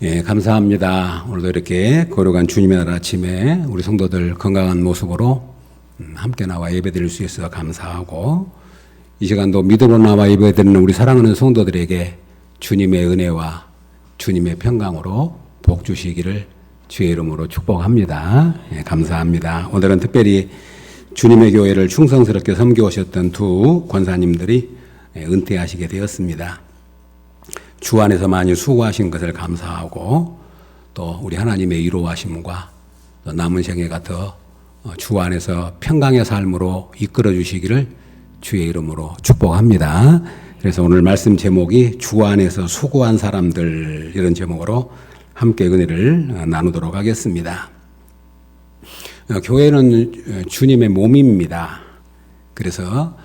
예, 감사합니다. 오늘도 이렇게 거룩한 주님의 날 아침에 우리 성도들 건강한 모습으로 함께 나와 예배드릴 수 있어서 감사하고, 이 시간도 믿음으로 나와 예배드리는 우리 사랑하는 성도들에게 주님의 은혜와 주님의 평강으로 복 주시기를 주의 이름으로 축복합니다. 예, 감사합니다. 오늘은 특별히 주님의 교회를 충성스럽게 섬겨오셨던 두 권사님들이 은퇴하시게 되었습니다. 주 안에서 많이 수고하신 것을 감사하고, 또 우리 하나님의 위로하심과 또 남은 생애가 더 주 안에서 평강의 삶으로 이끌어 주시기를 주의 이름으로 축복합니다. 그래서 오늘 말씀 제목이 주 안에서 수고한 사람들, 이런 제목으로 함께 은혜를 나누도록 하겠습니다. 교회는 주님의 몸입니다. 그래서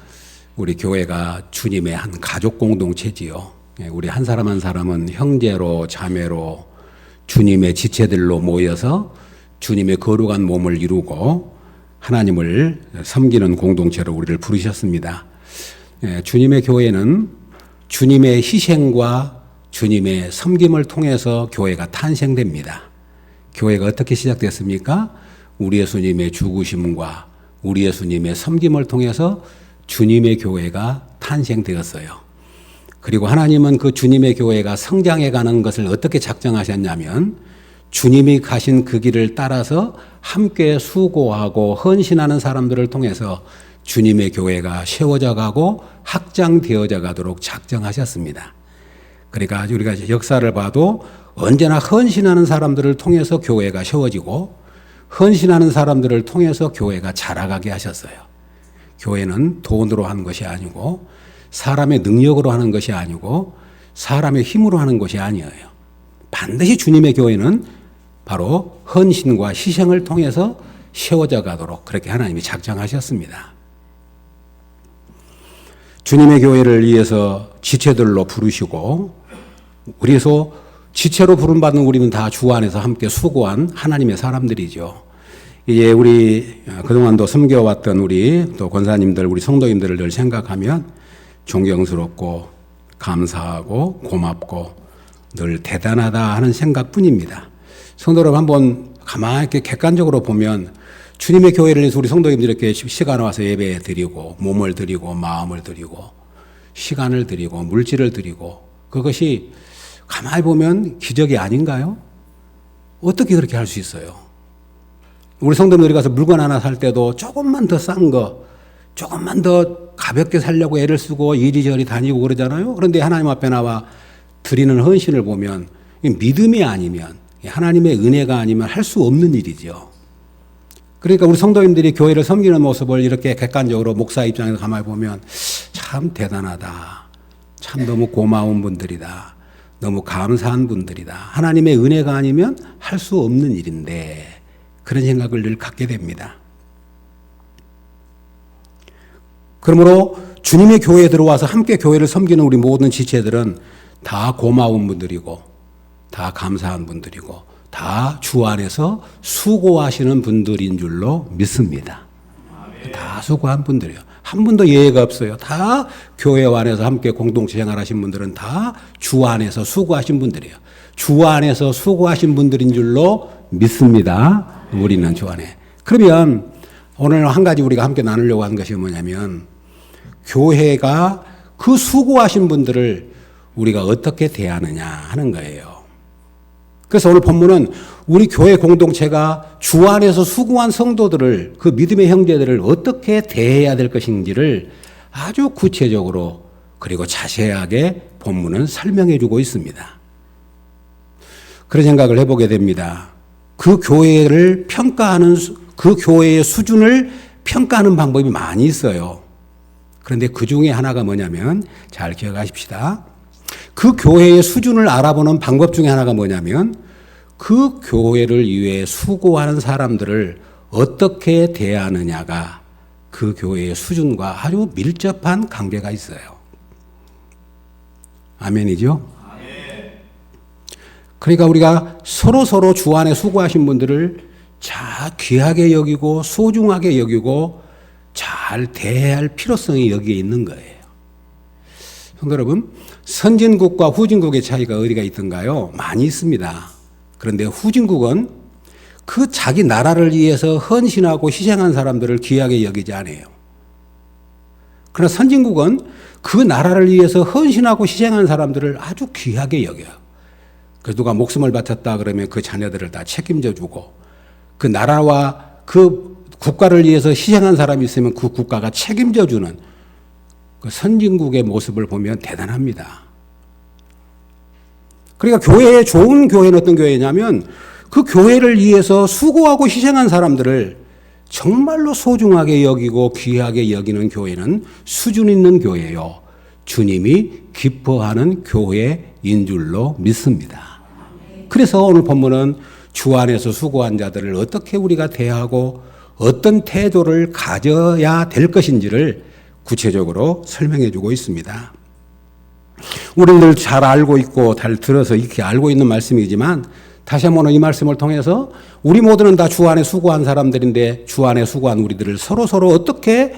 우리 교회가 주님의 한 가족 공동체지요. 우리 한 사람 한 사람은 형제로 자매로 주님의 지체들로 모여서 주님의 거룩한 몸을 이루고 하나님을 섬기는 공동체로 우리를 부르셨습니다. 주님의 교회는 주님의 희생과 주님의 섬김을 통해서 교회가 탄생됩니다. 교회가 어떻게 시작됐습니까? 우리 예수님의 죽으심과 우리 예수님의 섬김을 통해서 주님의 교회가 탄생되었어요. 그리고 하나님은 그 주님의 교회가 성장해 가는 것을 어떻게 작정하셨냐면, 주님이 가신 그 길을 따라서 함께 수고하고 헌신하는 사람들을 통해서 주님의 교회가 세워져 가고 확장되어져 가도록 작정하셨습니다. 그러니까 우리가 역사를 봐도 언제나 헌신하는 사람들을 통해서 교회가 세워지고, 헌신하는 사람들을 통해서 교회가 자라가게 하셨어요. 교회는 돈으로 하는 것이 아니고, 사람의 능력으로 하는 것이 아니고, 사람의 힘으로 하는 것이 아니에요. 반드시 주님의 교회는 바로 헌신과 희생을 통해서 세워져 가도록 그렇게 하나님이 작정하셨습니다. 주님의 교회를 위해서 지체들로 부르시고, 그래서 지체로 부름받는 우리는 다 주 안에서 함께 수고한 하나님의 사람들이죠. 이제 우리 그동안도 섬겨왔던 우리 또 권사님들, 우리 성도님들을 늘 생각하면 존경스럽고 감사하고 고맙고 늘 대단하다 하는 생각뿐입니다. 성도 여러분, 한번 가만히 이렇게 객관적으로 보면 주님의 교회를 위해서 우리 성도님들이 이렇게 시간 와서 예배 드리고, 몸을 드리고, 마음을 드리고, 시간을 드리고, 물질을 드리고, 그것이 가만히 보면 기적이 아닌가요? 어떻게 그렇게 할 수 있어요? 우리 성도님들이 가서 물건 하나 살 때도 조금만 더 싼 거, 조금만 더 가볍게 살려고 애를 쓰고 이리저리 다니고 그러잖아요. 그런데 하나님 앞에 나와 드리는 헌신을 보면 믿음이 아니면, 하나님의 은혜가 아니면 할 수 없는 일이죠. 그러니까 우리 성도님들이 교회를 섬기는 모습을 이렇게 객관적으로 목사 입장에서 가만히 보면 참 대단하다, 참 너무 고마운 분들이다, 너무 감사한 분들이다, 하나님의 은혜가 아니면 할 수 없는 일인데, 그런 생각을 늘 갖게 됩니다. 그러므로 주님의 교회에 들어와서 함께 교회를 섬기는 우리 모든 지체들은 다 고마운 분들이고, 다 감사한 분들이고, 다 주 안에서 수고하시는 분들인 줄로 믿습니다. 다 수고한 분들이에요. 한 분도 예외가 없어요. 다 교회 안에서 함께 공동체 생활하신 분들은 다 주 안에서 수고하신 분들이에요. 주 안에서 수고하신 분들인 줄로 믿습니다. 우리는 주 안에. 그러면 오늘 한 가지 우리가 함께 나누려고 하는 것이 뭐냐면, 교회가 그 수고하신 분들을 우리가 어떻게 대하느냐 하는 거예요. 그래서 오늘 본문은 우리 교회 공동체가 주 안에서 수고한 성도들을, 그 믿음의 형제들을 어떻게 대해야 될 것인지를 아주 구체적으로 그리고 자세하게 본문은 설명해 주고 있습니다. 그런 생각을 해보게 됩니다. 그 교회를 평가하는, 그 교회의 수준을 평가하는 방법이 많이 있어요. 그런데 그 중에 하나가 뭐냐면, 잘 기억하십시다. 그 교회의 수준을 알아보는 방법 중에 하나가 뭐냐면, 그 교회를 위해 수고하는 사람들을 어떻게 대하느냐가 그 교회의 수준과 아주 밀접한 관계가 있어요. 아멘이죠? 그러니까 우리가 서로 주 안에 수고하신 분들을 잘 귀하게 여기고 소중하게 여기고 잘 대해야 할 필요성이 여기에 있는 거예요. 성도 여러분, 선진국과 후진국의 차이가 어디가 있던가요? 많이 있습니다. 그런데 후진국은 그 자기 나라를 위해서 헌신하고 희생한 사람들을 귀하게 여기지 않아요. 그러나 선진국은 그 나라를 위해서 헌신하고 희생한 사람들을 아주 귀하게 여겨요. 그래서 누가 목숨을 바쳤다 그러면 그 자녀들을 다 책임져 주고, 그 나라와 그 국가를 위해서 희생한 사람이 있으면 그 국가가 책임져 주는 그 선진국의 모습을 보면 대단합니다. 그러니까 교회에, 좋은 교회는 어떤 교회냐면 그 교회를 위해서 수고하고 희생한 사람들을 정말로 소중하게 여기고 귀하게 여기는 교회는 수준 있는 교회요, 주님이 기뻐하는 교회인 줄로 믿습니다. 그래서 오늘 본문은 주 안에서 수고한 자들을 어떻게 우리가 대하고 어떤 태도를 가져야 될 것인지를 구체적으로 설명해 주고 있습니다. 우리들 잘 알고 있고 잘 들어서 이렇게 알고 있는 말씀이지만, 다시 한번 이 말씀을 통해서 우리 모두는 다 주 안에 수고한 사람들인데 주 안에 수고한 우리들을 서로 어떻게,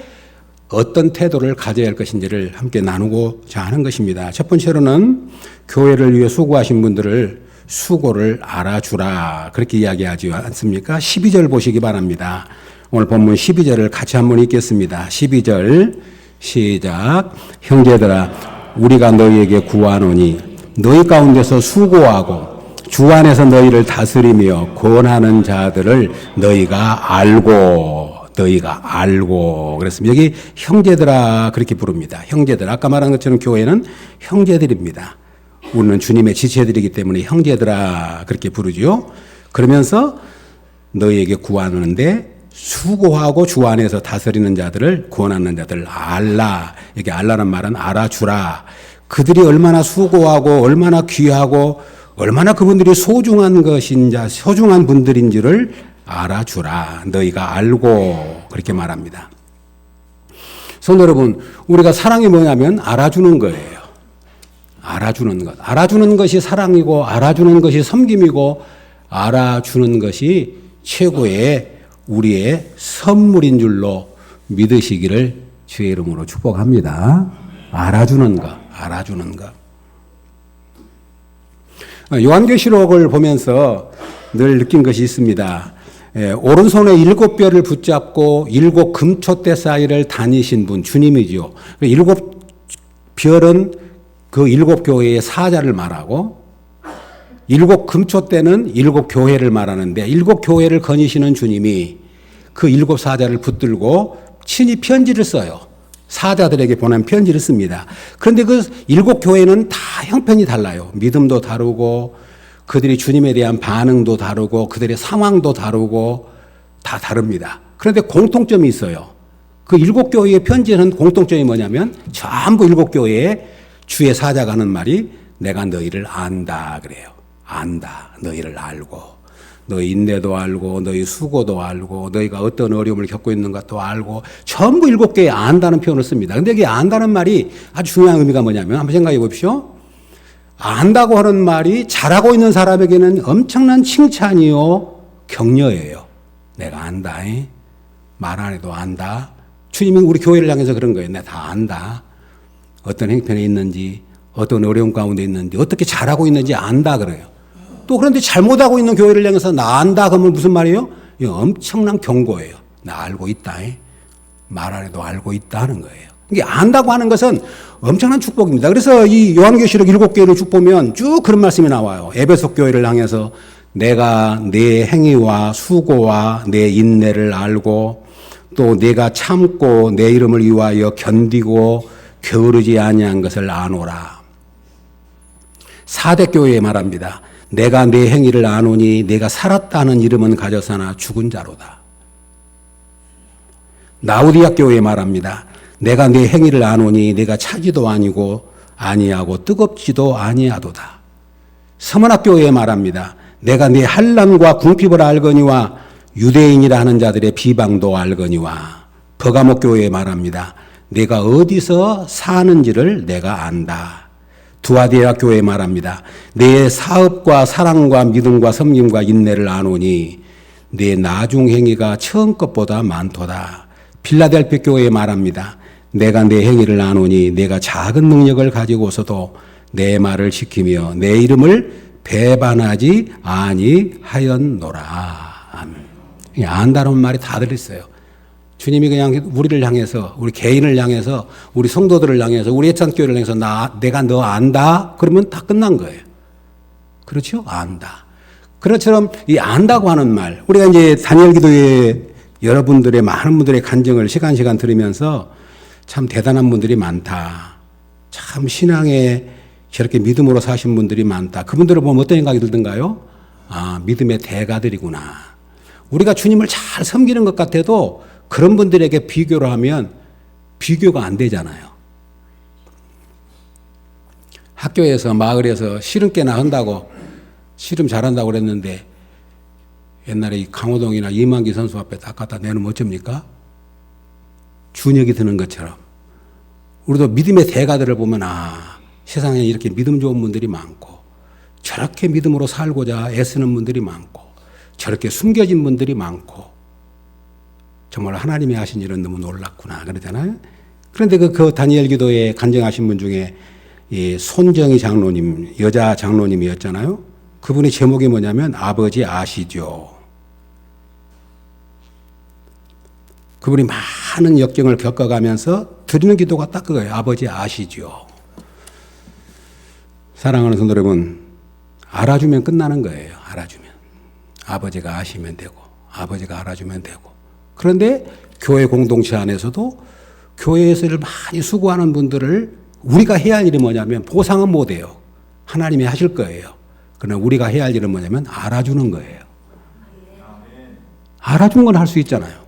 어떤 태도를 가져야 할 것인지를 함께 나누고자 하는 것입니다. 첫 번째로는 교회를 위해 수고하신 분들을 수고를 알아주라, 그렇게 이야기하지 않습니까? 12절 보시기 바랍니다. 오늘 본문 12절을 같이 한번 읽겠습니다. 12절 시작. 형제들아, 우리가 너희에게 구하노니 너희 가운데서 수고하고 주 안에서 너희를 다스리며 권하는 자들을 너희가 알고 그랬습니다. 여기 형제들아 그렇게 부릅니다. 형제들, 아까 말한 것처럼 교회는 형제들입니다. 우리는 주님의 지체들이기 때문에 형제들아 그렇게 부르죠. 그러면서 너희에게 구하는데 수고하고 주 안에서 다스리는 자들을, 권하는 자들을 알라. 여기 알라는 말은 알아주라. 그들이 얼마나 수고하고 얼마나 귀하고 얼마나 그분들이 소중한 소중한 분들인지를 알아주라. 너희가 알고, 그렇게 말합니다. 성도 여러분, 우리가 사랑이 뭐냐면 알아주는 거예요. 알아주는 것. 알아주는 것이 사랑이고, 알아주는 것이 섬김이고, 알아주는 것이 최고의 우리의 선물인 줄로 믿으시기를 주의 이름으로 축복합니다. 알아주는 것, 알아주는 것. 요한계시록을 보면서 늘 느낀 것이 있습니다. 오른손에 7뼈를 붙잡고 7 금촛대 사이를 다니신 분, 주님이죠. 7 별은 그 7 교회의 사자를 말하고, 7 금촛대는 7 교회를 말하는데, 7 교회를 거니시는 주님이 그 7 사자를 붙들고 친히 편지를 써요. 사자들에게 보낸 편지를 씁니다. 그런데 그 7 교회는 다 형편이 달라요. 믿음도 다르고, 그들이 주님에 대한 반응도 다르고, 그들의 상황도 다르고, 다 다릅니다. 그런데 공통점이 있어요. 그 7 교회의 편지는 공통점이 뭐냐면 전부 7 교회에 주의 사자가 하는 말이 내가 너희를 안다 그래요. 안다. 너희를 알고. 너희 인내도 알고, 너희 수고도 알고, 너희가 어떤 어려움을 겪고 있는 것도 알고, 전부 7 개에 안다는 표현을 씁니다. 근데 여기 안다는 말이 아주 중요한 의미가 뭐냐면, 한번 생각해 보십시오. 안다고 하는 말이 잘하고 있는 사람에게는 엄청난 칭찬이요, 격려예요. 내가 안다. 말 안 해도 안다. 주님이 우리 교회를 향해서 그런 거예요. 내가 다 안다. 어떤 형편에 있는지, 어떤 어려움 가운데 있는지, 어떻게 잘하고 있는지 안다 그래요. 또 그런데 잘못하고 있는 교회를 향해서 나 안다 그러면 무슨 말이에요? 이거 엄청난 경고예요. 나 알고 있다. 말 안 해도 알고 있다 하는 거예요. 이게 안다고 하는 것은 엄청난 축복입니다. 그래서 이 요한계시록 7개를 쭉 보면 쭉 그런 말씀이 나와요. 에베소 교회를 향해서 내가 내 행위와 수고와 내 인내를 알고, 또 내가 참고 내 이름을 위하여 견디고 게으르지 아니한 것을 아노라. 사대 교회에 말합니다. 내가 내 행위를 아노니 내가 살았다는 이름은 가져사나 죽은 자로다. 라우디아 교회에 말합니다. 내가 내 행위를 아노니 내가 차지도 아니하고 뜨겁지도 아니하도다. 서문학 교회에 말합니다. 내가 내 환난과 궁핍을 알거니와 유대인이라 하는 자들의 비방도 알거니와. 버가목 교회에 말합니다. 내가 어디서 사는지를 내가 안다. 두아디아 교회에 말합니다. 내 사업과 사랑과 믿음과 섬김과 인내를 아노니 내 나중 행위가 처음 것보다 많도다. 필라델피 교회에 말합니다. 내가 내 행위를 아노니 내가 작은 능력을 가지고서도 내 말을 지키며 내 이름을 배반하지 아니하였노라. 아멘. 이 안다는 말이 다 들렸어요. 주님이 그냥 우리를 향해서, 우리 개인을 향해서, 우리 성도들을 향해서, 우리 예찬교회를 향해서 내가 너 안다? 그러면 다 끝난 거예요. 그렇죠? 안다. 그것처럼 이 안다고 하는 말, 우리가 이제 다니엘 기도에 여러분들의 많은 분들의 간증을 시간 들으면서 참 대단한 분들이 많다. 참 신앙에 저렇게 믿음으로 사신 분들이 많다. 그분들을 보면 어떤 생각이 들던가요? 아, 믿음의 대가들이구나. 우리가 주님을 잘 섬기는 것 같아도 그런 분들에게 비교를 하면 비교가 안 되잖아요. 학교에서 마을에서 씨름깨나 한다고 씨름 잘한다고 그랬는데 옛날에 이 강호동이나 이만기 선수 앞에 딱 갖다 내놓으면 어쩝니까? 준혁이 드는 것처럼 우리도 믿음의 대가들을 보면 아, 세상에 이렇게 믿음 좋은 분들이 많고 저렇게 믿음으로 살고자 애쓰는 분들이 많고 저렇게 숨겨진 분들이 많고 정말 하나님이 하신 일은 너무 놀랍구나 그러잖아요. 그런데 그 다니엘 기도에 간증하신 분 중에 이 손정희 장로님, 여자 장로님이었잖아요. 그분의 제목이 뭐냐면 아버지 아시죠. 그분이 많은 역경을 겪어가면서 드리는 기도가 딱 그거예요. 아버지 아시죠. 사랑하는 성도 여러분, 알아주면 끝나는 거예요. 알아주면. 아버지가 아시면 되고 아버지가 알아주면 되고. 그런데 교회 공동체 안에서도 교회에서 많이 수고하는 분들을 우리가 해야 할 일이 뭐냐면 보상은 못 해요. 하나님이 하실 거예요. 그러나 우리가 해야 할 일은 뭐냐면 알아주는 거예요. 알아주는 건 할 수 있잖아요.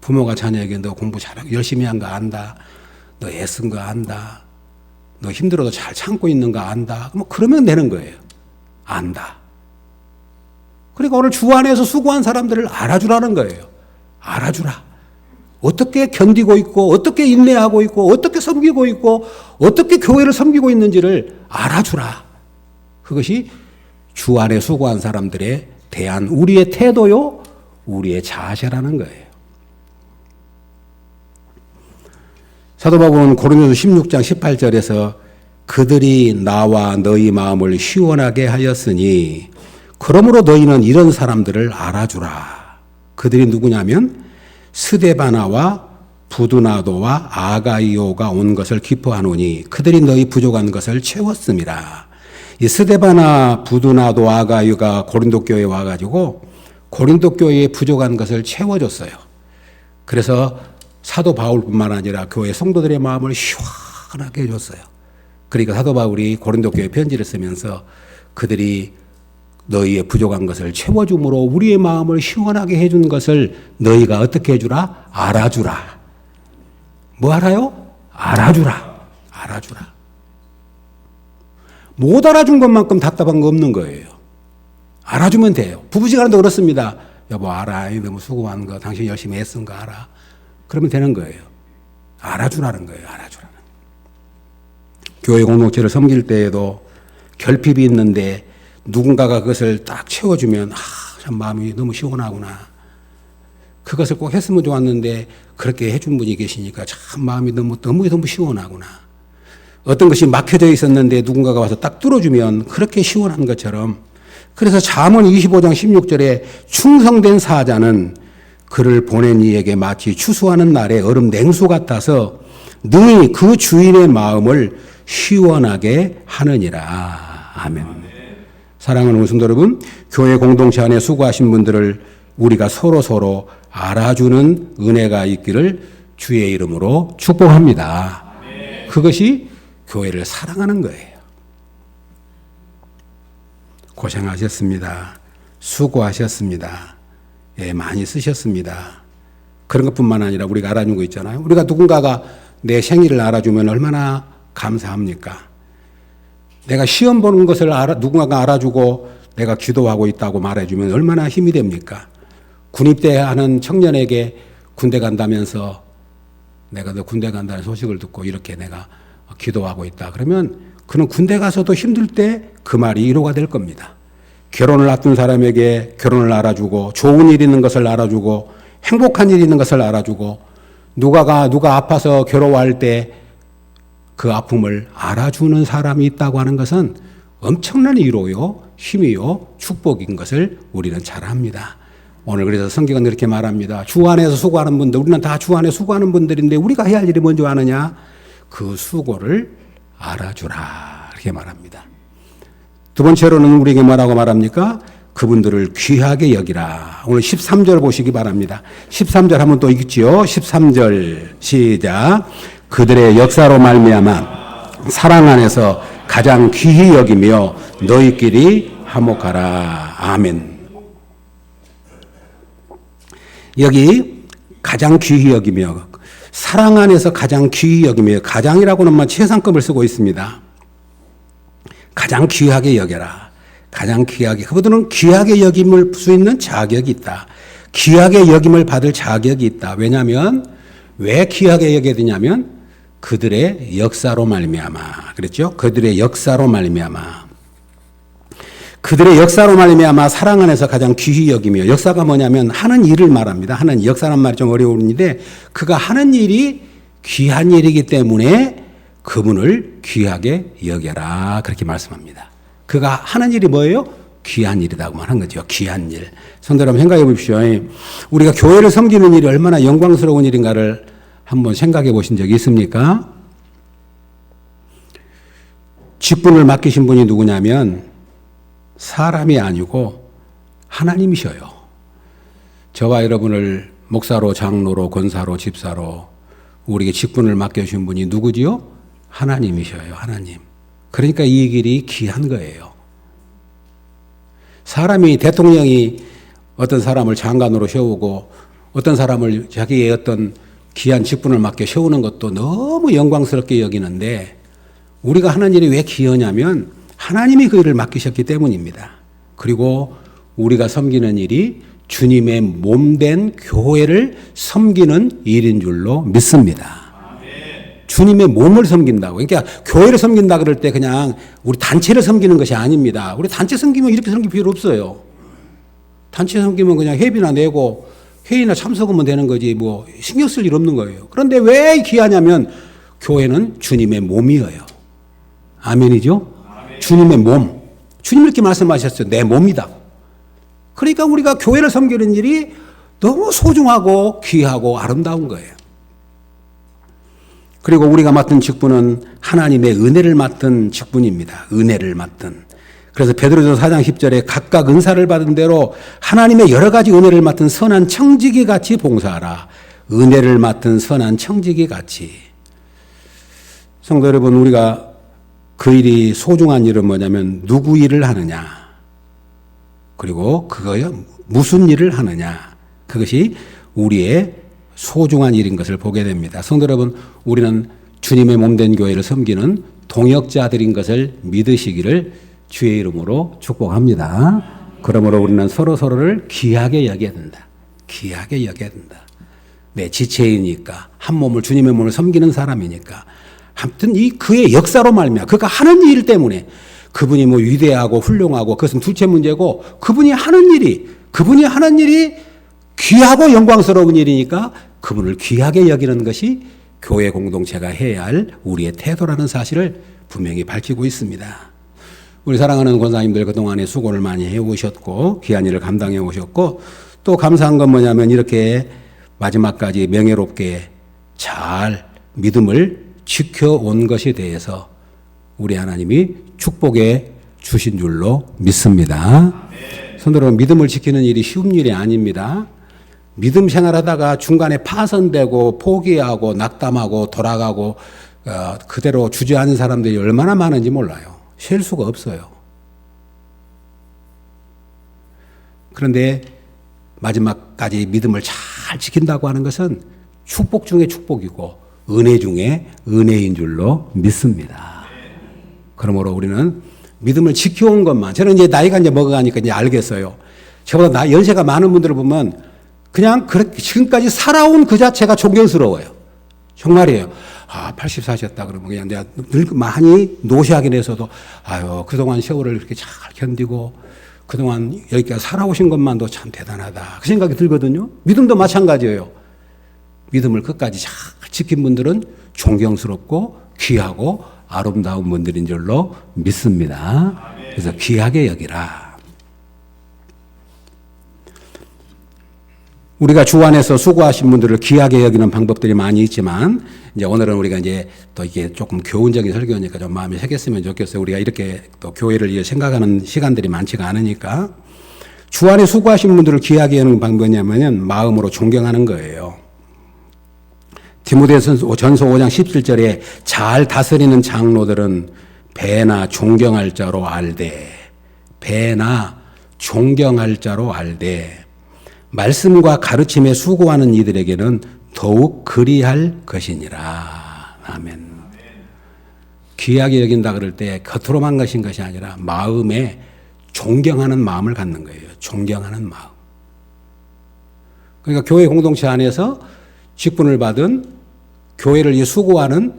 부모가 자녀에게 너 공부 잘하고 열심히 한 거 안다. 너 애쓴 거 안다. 너 힘들어도 잘 참고 있는 거 안다. 뭐 그러면 되는 거예요. 안다. 그러니까 오늘 주 안에서 수고한 사람들을 알아주라는 거예요. 알아주라. 어떻게 견디고 있고 어떻게 인내하고 있고 어떻게 섬기고 있고 어떻게 교회를 섬기고 있는지를 알아주라. 그것이 주 안에 수고한 사람들에 대한 우리의 태도요, 우리의 자세라는 거예요. 사도 바울은 고린도서 16장 18절에서 그들이 나와 너희 마음을 시원하게 하였으니 그러므로 너희는 이런 사람들을 알아주라. 그들이 누구냐면 스데바나와 부두나도와 아가이오가 온 것을 기뻐하노니 그들이 너희 부족한 것을 채웠습니다. 이 스데바나, 부두나도, 아가이오가 고린도 교회에 와가지고 고린도 교회에 부족한 것을 채워줬어요. 그래서 사도 바울뿐만 아니라 교회 성도들의 마음을 시원하게 해줬어요. 그러니까 사도 바울이 고린도 교회 편지를 쓰면서 그들이 너희의 부족한 것을 채워줌으로 우리의 마음을 시원하게 해준 것을 너희가 어떻게 해주라? 알아주라. 뭐 알아요? 알아주라. 알아주라. 못 알아준 것만큼 답답한 거 없는 거예요. 알아주면 돼요. 부부지간도 그렇습니다. 여보 알아. 너무 수고한 거 당신 열심히 애쓴 거 알아. 그러면 되는 거예요. 알아주라는 거예요. 알아주라는. 교회 공동체를 섬길 때에도 결핍이 있는데 누군가가 그것을 딱 채워주면 참 마음이 너무 시원하구나. 그것을 꼭 했으면 좋았는데 그렇게 해준 분이 계시니까 참 마음이 너무 시원하구나. 어떤 것이 막혀져 있었는데 누군가가 와서 딱 뚫어주면 그렇게 시원한 것처럼 그래서 잠언 25장 16절에 충성된 사자는 그를 보낸 이에게 마치 추수하는 날의 얼음 냉수 같아서 능히 그 주인의 마음을 시원하게 하느니라. 아멘. 사랑하는 성도 여러분, 교회 공동체 안에 수고하신 분들을 우리가 서로 알아주는 은혜가 있기를 주의 이름으로 축복합니다. 그것이 교회를 사랑하는 거예요. 고생하셨습니다. 수고하셨습니다. 예, 많이 쓰셨습니다. 그런 것뿐만 아니라 우리가 알아준 거 있잖아요. 우리가 누군가가 내 생일을 알아주면 얼마나 감사합니까? 내가 시험 보는 것을 누군가가 알아주고 내가 기도하고 있다고 말해주면 얼마나 힘이 됩니까? 군입대하는 청년에게 군대 간다면서 내가 너 군대 간다는 소식을 듣고 이렇게 내가 기도하고 있다. 그러면 그는 군대 가서도 힘들 때 그 말이 위로가 될 겁니다. 결혼을 앞둔 사람에게 결혼을 알아주고 좋은 일 있는 것을 알아주고 행복한 일 있는 것을 알아주고 누가 아파서 괴로워할 때 그 아픔을 알아주는 사람이 있다고 하는 것은 엄청난 위로요, 힘이요, 축복인 것을 우리는 잘 압니다. 오늘 그래서 성경은 이렇게 말합니다. 주 안에서 수고하는 분들, 우리는 다 주 안에 수고하는 분들인데 우리가 해야 할 일이 뭔지 아느냐? 그 수고를 알아주라. 이렇게 말합니다. 두 번째로는 우리에게 뭐라고 말합니까? 그분들을 귀하게 여기라. 오늘 13절 보시기 바랍니다. 13절 한번 또 읽지요. 13절 시작. 그들의 역사로 말미암아 사랑 안에서 가장 귀히 여기며 너희끼리 화목하라. 아멘. 여기 가장 귀히 여기며 사랑 안에서 가장 귀히 여기며 가장이라고는 최상급을 쓰고 있습니다. 가장 귀하게 여겨라. 가장 귀하게. 그분들은 귀하게 여김을 수 있는 자격이 있다. 귀하게 여김을 받을 자격이 있다. 왜냐하면 왜 귀하게 여겨야 되냐면 그들의 역사로 말미암아. 그랬죠? 그들의 역사로 말미암아. 그들의 역사로 말미암아 사랑 안에서 가장 귀히 여기며 역사가 뭐냐면 하는 일을 말합니다. 하는 역사란 말이 좀 어려운데 그가 하는 일이 귀한 일이기 때문에 그분을 귀하게 여겨라. 그렇게 말씀합니다. 그가 하는 일이 뭐예요? 귀한 일이라고 말한 거죠. 귀한 일. 성도 여러분 생각해 보십시오. 우리가 교회를 섬기는 일이 얼마나 영광스러운 일인가를 한번 생각해 보신 적이 있습니까? 직분을 맡기신 분이 누구냐면 사람이 아니고 하나님이셔요. 저와 여러분을 목사로, 장로로, 권사로, 집사로 우리에게 직분을 맡겨주신 분이 누구지요? 하나님이셔요. 하나님. 그러니까 이 길이 귀한 거예요. 사람이, 대통령이 어떤 사람을 장관으로 세우고 어떤 사람을 자기의 어떤 귀한 직분을 맡겨 세우는 것도 너무 영광스럽게 여기는데 우리가 하는 일이 왜 귀하냐면 하나님이 그 일을 맡기셨기 때문입니다. 그리고 우리가 섬기는 일이 주님의 몸된 교회를 섬기는 일인 줄로 믿습니다. 주님의 몸을 섬긴다고. 그러니까 교회를 섬긴다 그럴 때 그냥 우리 단체를 섬기는 것이 아닙니다. 우리 단체 섬기면 이렇게 섬길 필요 없어요. 단체 섬기면 그냥 회비나 내고 회의나 참석하면 되는 거지 뭐 신경 쓸 일 없는 거예요. 그런데 왜 귀하냐면 교회는 주님의 몸이에요. 아멘이죠? 아멘. 주님의 몸. 주님 이렇게 말씀하셨어요. 내 몸이다. 그러니까 우리가 교회를 섬기는 일이 너무 소중하고 귀하고 아름다운 거예요. 그리고 우리가 맡은 직분은 하나님의 은혜를 맡은 직분입니다. 은혜를 맡은. 그래서 베드로전서 4장 10절에 각각 은사를 받은 대로 하나님의 여러 가지 은혜를 맡은 선한 청지기 같이 봉사하라. 은혜를 맡은 선한 청지기 같이. 성도 여러분, 우리가 그 일이 소중한 일은 뭐냐면 누구 일을 하느냐. 그리고 그거요, 무슨 일을 하느냐. 그것이 우리의 소중한 일인 것을 보게 됩니다. 성도 여러분, 우리는 주님의 몸된 교회를 섬기는 동역자들인 것을 믿으시기를 주의 이름으로 축복합니다. 그러므로 우리는 서로서로를 귀하게 여겨야 된다. 귀하게 여겨야 된다. 내 지체이니까, 한 몸을, 주님의 몸을 섬기는 사람이니까. 아무튼 이 그의 역사로 말미암아 그가 하는 일 때문에 그분이 뭐 위대하고 훌륭하고 그것은 둘째 문제고 그분이 하는 일이 귀하고 영광스러운 일이니까 그분을 귀하게 여기는 것이 교회 공동체가 해야 할 우리의 태도라는 사실을 분명히 밝히고 있습니다. 우리 사랑하는 권사님들 그동안에 수고를 많이 해오셨고 귀한 일을 감당해 오셨고 또 감사한 건 뭐냐면 이렇게 마지막까지 명예롭게 잘 믿음을 지켜온 것에 대해서 우리 하나님이 축복해 주신 줄로 믿습니다. 성도 여러분, 믿음을 지키는 일이 쉬운 일이 아닙니다. 믿음 생활하다가 중간에 파선되고 포기하고 낙담하고 돌아가고 그대로 주저하는 사람들이 얼마나 많은지 몰라요. 셀 수가 없어요. 그런데 마지막까지 믿음을 잘 지킨다고 하는 것은 축복 중에 축복이고 은혜 중에 은혜인 줄로 믿습니다. 그러므로 우리는 믿음을 지켜온 것만, 저는 이제 나이가 이제 먹어가니까 이제 알겠어요. 저보다 연세가 많은 분들을 보면 그냥 그렇게 지금까지 살아온 그 자체가 존경스러워요. 정말이에요. 84셨다 그러면 그냥 내가 늘 많이 노시하긴 해서도 아유, 그동안 세월을 이렇게 잘 견디고 그동안 여기까지 살아오신 것만도 참 대단하다. 그 생각이 들거든요. 믿음도 마찬가지예요. 믿음을 끝까지 잘 지킨 분들은 존경스럽고 귀하고 아름다운 분들인 줄로 믿습니다. 그래서 귀하게 여기라. 우리가 주 안에서 수고하신 분들을 귀하게 여기는 방법들이 많이 있지만, 이제 오늘은 우리가 이제 또 이게 조금 교훈적인 설교니까 좀 마음이 새겼으면 좋겠어요. 우리가 이렇게 또 교회를 위해 생각하는 시간들이 많지가 않으니까. 주 안에 수고하신 분들을 귀하게 여기는 방법이냐면은 마음으로 존경하는 거예요. 디모데전서 5장 17절에 잘 다스리는 장로들은 배나 존경할 자로 알되, 배나 존경할 자로 알되, 말씀과 가르침에 수고하는 이들에게는 더욱 그리할 것이니라. 아멘. 귀하게 여긴다 그럴 때 겉으로만 가신 것이 아니라 마음에 존경하는 마음을 갖는 거예요. 존경하는 마음. 그러니까 교회 공동체 안에서 직분을 받은 교회를 위해 수고하는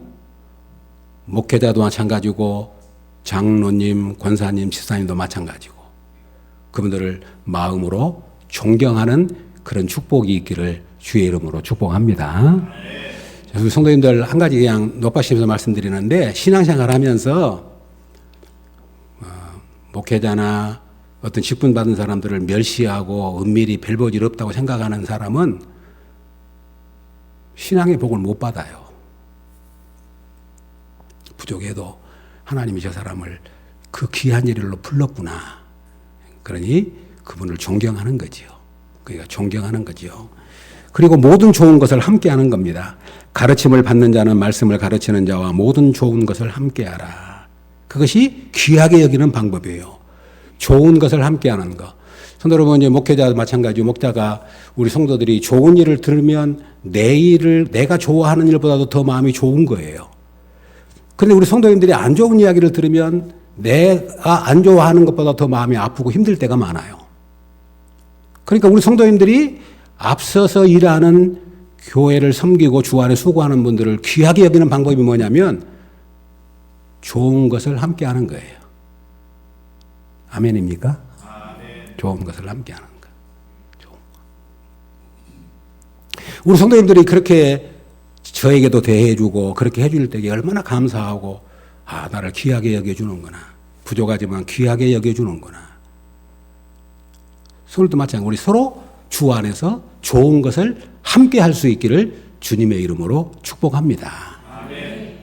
목회자도 마찬가지고 장로님, 권사님, 집사님도 마찬가지고 그분들을 마음으로 존경하는 그런 축복이 있기를 주의 이름으로 축복합니다. 우리 성도님들 한 가지 그냥 높아시면서 말씀드리는데, 신앙생활 하면서 목회자나 어떤 직분 받은 사람들을 멸시하고 은밀히 별 볼 일 없다고 생각하는 사람은 신앙의 복을 못 받아요. 부족해도 하나님이 저 사람을 그 귀한 일로 불렀구나. 그러니 그분을 존경하는 거지요. 그러니까 존경하는 거지요. 그리고 모든 좋은 것을 함께 하는 겁니다. 가르침을 받는 자는 말씀을 가르치는 자와 모든 좋은 것을 함께 하라. 그것이 귀하게 여기는 방법이에요. 좋은 것을 함께 하는 거. 성도 여러분, 이제 목회자도 마찬가지고, 목자가 우리 성도들이 좋은 일을 들으면 내 일을, 내가 좋아하는 일보다도 더 마음이 좋은 거예요. 그런데 우리 성도님들이 안 좋은 이야기를 들으면 내가 안 좋아하는 것보다 더 마음이 아프고 힘들 때가 많아요. 그러니까 우리 성도님들이 앞서서 일하는 교회를 섬기고 주 안에 수고하는 분들을 귀하게 여기는 방법이 뭐냐면 좋은 것을 함께 하는 거예요. 아멘입니까? 아멘. 좋은 것을 함께 하는 거. 우리 성도님들이 그렇게 저에게도 대해주고 그렇게 해줄 때 얼마나 감사하고, 아, 나를 귀하게 여겨주는구나. 부족하지만 귀하게 여겨주는구나. 서로도 마찬가지로 우리 서로 주 안에서 좋은 것을 함께 할 수 있기를 주님의 이름으로 축복합니다. 아멘.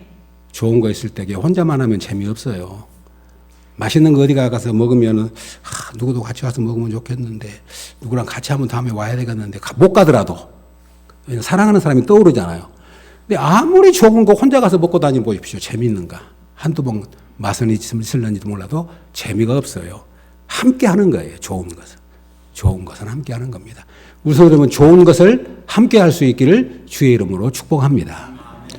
좋은 거 있을 때 혼자만 하면 재미없어요. 맛있는 거 어디 가서 먹으면 누구도 같이 와서 먹으면 좋겠는데, 누구랑 같이 하면 다음에 와야 되겠는데 못 가더라도 사랑하는 사람이 떠오르잖아요. 근데 아무리 좋은 거 혼자 가서 먹고 다니 보십시오. 재미있는가? 한두 번 맛은 있을는지도 몰라도 재미가 없어요. 함께 하는 거예요. 좋은 것을. 좋은 것은 함께 하는 겁니다. 우선 그러면 좋은 것을 함께 할 수 있기를 주의 이름으로 축복합니다.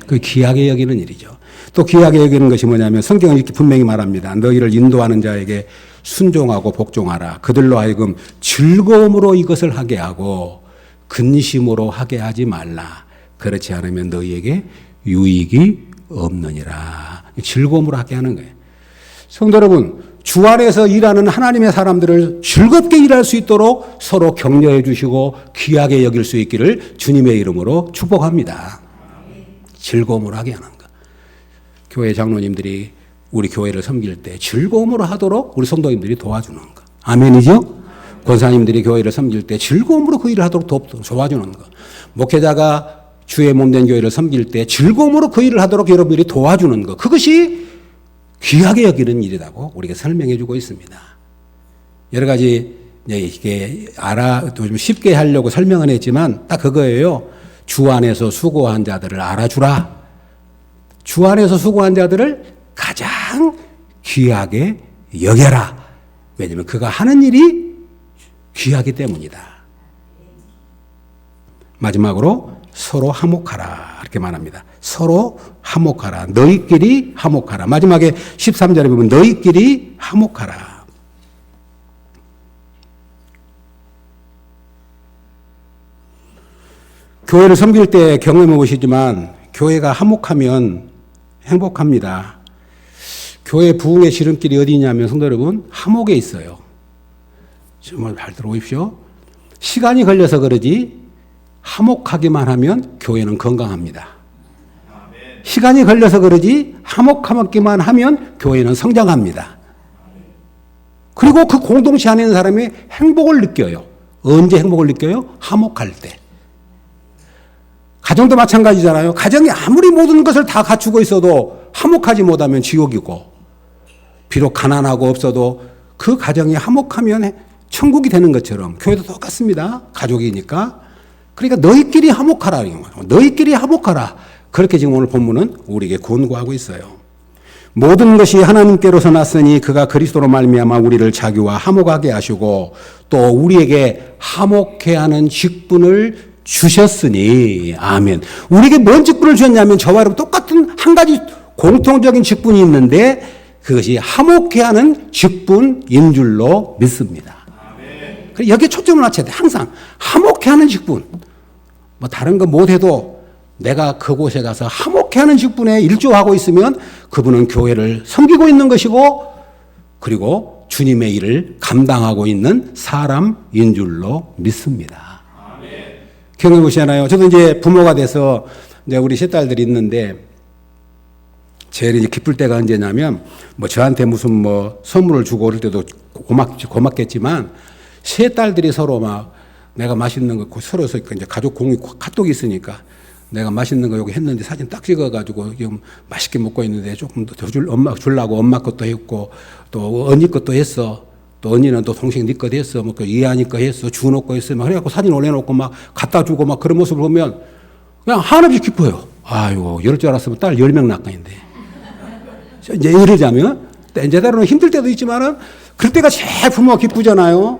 그 귀하게 여기는 일이죠. 또 귀하게 여기는 것이 뭐냐면 성경은 이렇게 분명히 말합니다. 너희를 인도하는 자에게 순종하고 복종하라. 그들로 하여금 즐거움으로 이것을 하게 하고 근심으로 하게 하지 말라. 그렇지 않으면 너희에게 유익이 없느니라. 즐거움으로 하게 하는 거예요. 성도 여러분, 주 안에서 일하는 하나님의 사람들을 즐겁게 일할 수 있도록 서로 격려해 주시고 귀하게 여길 수 있기를 주님의 이름으로 축복합니다. 즐거움으로 하게 하는 것. 교회 장로님들이 우리 교회를 섬길 때 즐거움으로 하도록 우리 성도님들이 도와주는 것. 아멘이죠? 권사님들이 교회를 섬길 때 즐거움으로 그 일을 하도록 도와주는 것. 목회자가 주의 몸된 교회를 섬길 때 즐거움으로 그 일을 하도록 여러분들이 도와주는 것. 그것이 귀하게 여기는 일이라고 우리가 설명해 주고 있습니다. 여러 가지 이게 좀 쉽게 하려고 설명은 했지만 딱 그거예요. 주 안에서 수고한 자들을 알아주라. 주 안에서 수고한 자들을 가장 귀하게 여겨라. 왜냐하면 그가 하는 일이 귀하기 때문이다. 마지막으로 서로 화목하라 이렇게 말합니다. 서로 화목하라. 너희끼리 화목하라. 마지막에 13절에 보면 너희끼리 화목하라. 교회를 섬길 때 경험해 보시지만 교회가 화목하면 행복합니다. 교회 부흥의 지름길이 어디 있냐면 성도 여러분, 화목에 있어요. 정말 잘 들어보십시오. 시간이 걸려서 그러지 화목하기만 하면 교회는 건강합니다. 아멘. 시간이 걸려서 그러지 화목하기만 하면 교회는 성장합니다. 그리고 그 공동체 안에 있는 사람이 행복을 느껴요. 언제 행복을 느껴요? 화목할 때. 가정도 마찬가지잖아요. 가정이 아무리 모든 것을 다 갖추고 있어도 화목하지 못하면 지옥이고, 비록 가난하고 없어도 그 가정이 화목하면 천국이 되는 것처럼 교회도 똑같습니다. 가족이니까. 그러니까 너희끼리 화목하라. 너희끼리 화목하라. 그렇게 지금 오늘 본문은 우리에게 권고하고 있어요. 모든 것이 하나님께로서 났으니 그가 그리스도로 말미암아 우리를 자기와 화목하게 하시고 또 우리에게 화목해 하는 직분을 주셨으니. 아멘. 우리에게 뭔 직분을 주셨냐면 저와 여러분 똑같은 한 가지 공통적인 직분이 있는데 그것이 화목해 하는 직분인 줄로 믿습니다. 아멘. 여기에 초점을 맞춰야 돼. 항상 화목해 하는 직분. 뭐 다른 거 못해도 내가 그곳에 가서 화목해 하는 직분에 일조하고 있으면 그분은 교회를 섬기고 있는 것이고 그리고 주님의 일을 감당하고 있는 사람인 줄로 믿습니다. 경험해 보시잖아요. 저도 이제 부모가 돼서 이제 우리 세 딸들이 있는데 제일 이제 기쁠 때가 언제냐면 뭐 저한테 무슨 뭐 선물을 주고 그럴 때도 고맙겠지만 세 딸들이 서로 막 내가 맛있는 거 서로 이제 가족 공유 카톡이 있으니까 내가 맛있는 거 여기 했는데 사진 딱 찍어가지고 지금 맛있게 먹고 있는데 조금 더 엄마 주려고 엄마 것도 했고 또 언니 것도 했어. 또 언니는 또 동생 네 것 했어. 뭐 그 이한이 거 했어. 준호 거 했어. 막 그래갖고 사진 올려놓고 막 갖다 주고 막 그런 모습을 보면 그냥 한없이 기뻐요. 아이고 이럴 줄 알았으면 딸 10명 낳겠는데. 이제 이러자면 제대로는 힘들 때도 있지만은 그럴 때가 제일 부모가 기쁘잖아요.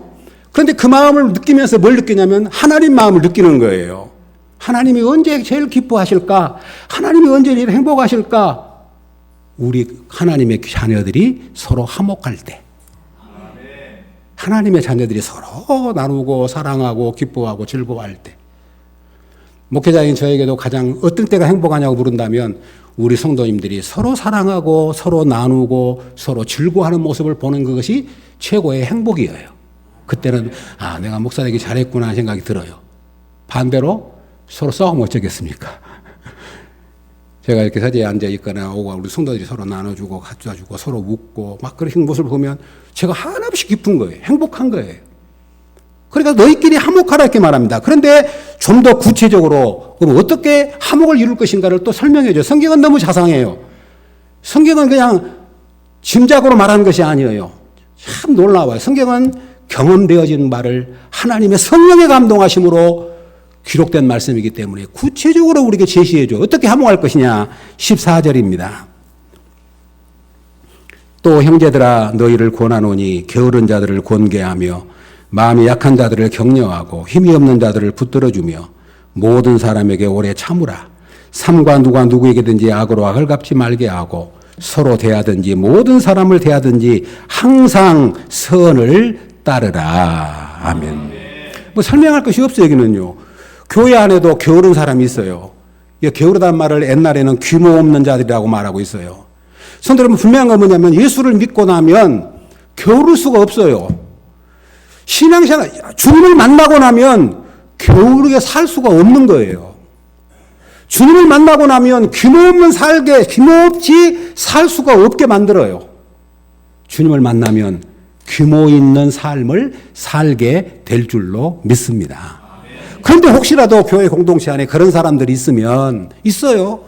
그런데 그 마음을 느끼면서 뭘 느끼냐면 하나님 마음을 느끼는 거예요. 하나님이 언제 제일 기뻐하실까? 하나님이 언제 제일 행복하실까? 우리 하나님의 자녀들이 서로 화목할 때. 하나님의 자녀들이 서로 나누고 사랑하고 기뻐하고 즐거워할 때. 목회자인 저에게도 가장 어떤 때가 행복하냐고 물은다면 우리 성도님들이 서로 사랑하고 서로 나누고 서로 즐거워하는 모습을 보는 그것이 최고의 행복이에요. 그때는 아 내가 목사 되기 잘했구나 생각이 들어요. 반대로 서로 싸우면 어쩌겠습니까? 제가 이렇게 자리에 앉아 있거나 오고 우리 성도들이 서로 나눠주고 갖다 주고 서로 웃고 막 그런 모습을 보면 제가 한없이 기쁜 거예요. 행복한 거예요. 그러니까 너희끼리 화목하라 이렇게 말합니다. 그런데 좀 더 구체적으로 그럼 어떻게 화목을 이룰 것인가를 또 설명해 줘요. 성경은 너무 자상해요. 성경은 그냥 짐작으로 말하는 것이 아니에요. 참 놀라워요. 성경은 경험되어진 말을 하나님의 성령의 감동하심으로 기록된 말씀이기 때문에 구체적으로 우리에게 제시해 줘. 어떻게 화목할 것이냐. 14절입니다. 또 형제들아 너희를 권하노니 게으른 자들을 권계하며 마음이 약한 자들을 격려하고 힘이 없는 자들을 붙들어주며 모든 사람에게 오래 참으라. 삼가 누가 누구에게든지 악으로 악을 갚지 말게 하고 서로 대하든지 모든 사람을 대하든지 항상 선을 따르라. 아멘. 뭐 설명할 것이 없어요. 여기는요. 교회 안에도 게으른 사람이 있어요. 게으르다는 말을 옛날에는 규모 없는 자들이라고 말하고 있어요. 성도 여러분 분명한 건 뭐냐면 예수를 믿고 나면 게으를 수가 없어요. 신앙생활 주님을 만나고 나면 게으르게 살 수가 없는 거예요. 주님을 만나고 나면 규모 없이 살 수가 없게 만들어요. 주님을 만나면 규모 있는 삶을 살게 될 줄로 믿습니다. 그런데 혹시라도 교회 공동체 안에 그런 사람들이 있어요.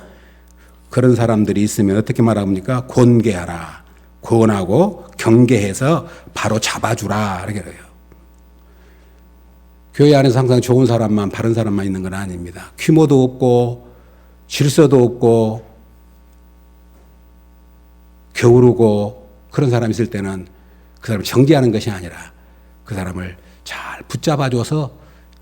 그런 사람들이 있으면 어떻게 말합니까? 권계하라. 권하고 경계해서 바로 잡아주라. 이렇게 해요. 교회 안에서 항상 좋은 사람만, 바른 사람만 있는 건 아닙니다. 규모도 없고, 질서도 없고, 게으르고, 그런 사람이 있을 때는 그 사람을 정죄하는 것이 아니라 그 사람을 잘 붙잡아줘서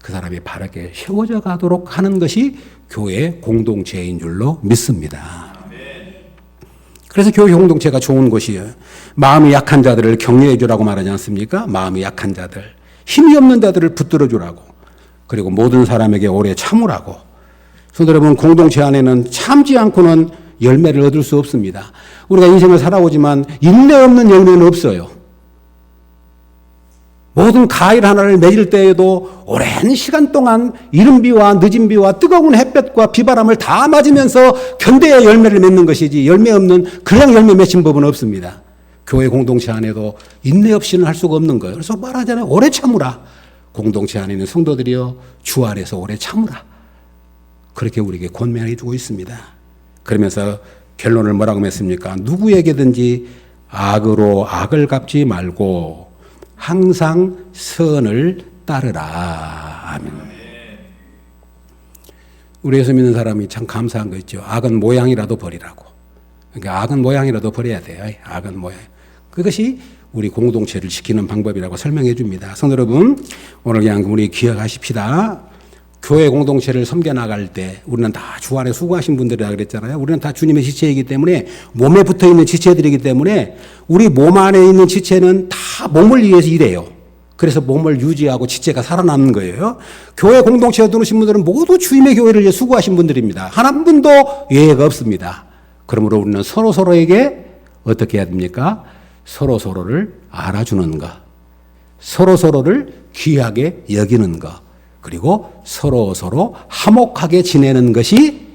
그 사람이 바르게 세워져 가도록 하는 것이 교회 공동체인 줄로 믿습니다. 그래서 교회 공동체가 좋은 것이에요. 마음이 약한 자들을 격려해 주라고 말하지 않습니까? 마음이 약한 자들, 힘이 없는 자들을 붙들어 주라고, 그리고 모든 사람에게 오래 참으라고. 성도 여러분, 공동체 안에는 참지 않고는 열매를 얻을 수 없습니다. 우리가 인생을 살아오지만 인내 없는 열매는 없어요. 모든 가일 하나를 맺을 때에도 오랜 시간 동안 이른 비와 늦은 비와 뜨거운 햇볕과 비바람을 다 맞으면서 견뎌야 열매를 맺는 것이지, 열매 없는 그냥 열매 맺힌 법은 없습니다. 교회 공동체 안에도 인내 없이는 할 수가 없는 거예요. 그래서 말하잖아요. 오래 참으라. 공동체 안에 있는 성도들이여 주 안에서 오래 참으라. 그렇게 우리에게 권면해 주고 있습니다. 그러면서 결론을 뭐라고 했습니까? 누구에게든지 악으로 악을 갚지 말고 항상 선을 따르라. 아멘. 우리 예수 믿는 사람이 참 감사한 거 있죠. 악은 모양이라도 버리라고. 그러니까 악은 모양이라도 버려야 돼요. 악은 모양. 그것이 우리 공동체를 지키는 방법이라고 설명해 줍니다. 성도 여러분, 오늘 그냥 우리 기억하십시다. 교회 공동체를 섬겨나갈 때 우리는 다 주 안에 수고하신 분들이라 그랬잖아요. 우리는 다 주님의 지체이기 때문에, 몸에 붙어있는 지체들이기 때문에 우리 몸 안에 있는 지체는 다 몸을 위해서 일해요. 그래서 몸을 유지하고 지체가 살아남는 거예요. 교회 공동체에 들어오신 분들은 모두 주님의 교회를 위해 수고하신 분들입니다. 한 분도 예외가 없습니다. 그러므로 우리는 서로서로에게 어떻게 해야 됩니까? 서로서로를 알아주는 것, 서로서로를 귀하게 여기는 것, 그리고 서로서로 화목하게 지내는 것이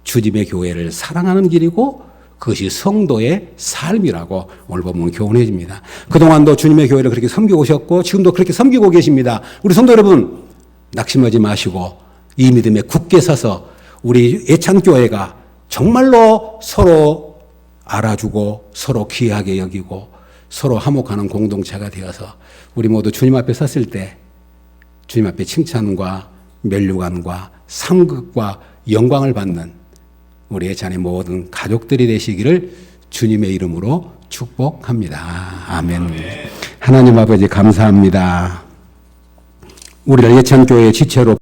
주님의 교회를 사랑하는 길이고 그것이 성도의 삶이라고 오늘 보면 교훈해 줍니다. 그동안도 주님의 교회를 그렇게 섬기고 오셨고 지금도 그렇게 섬기고 계십니다. 우리 성도 여러분, 낙심하지 마시고 이 믿음에 굳게 서서 우리 예찬교회가 정말로 서로 알아주고 서로 귀하게 여기고 서로 화목하는 공동체가 되어서 우리 모두 주님 앞에 섰을 때 주님 앞에 칭찬과 면류관과 상급과 영광을 받는 우리 예찬의 모든 가족들이 되시기를 주님의 이름으로 축복합니다. 아멘. 하나님 아버지 감사합니다. 우리를 예찬교회의 지체로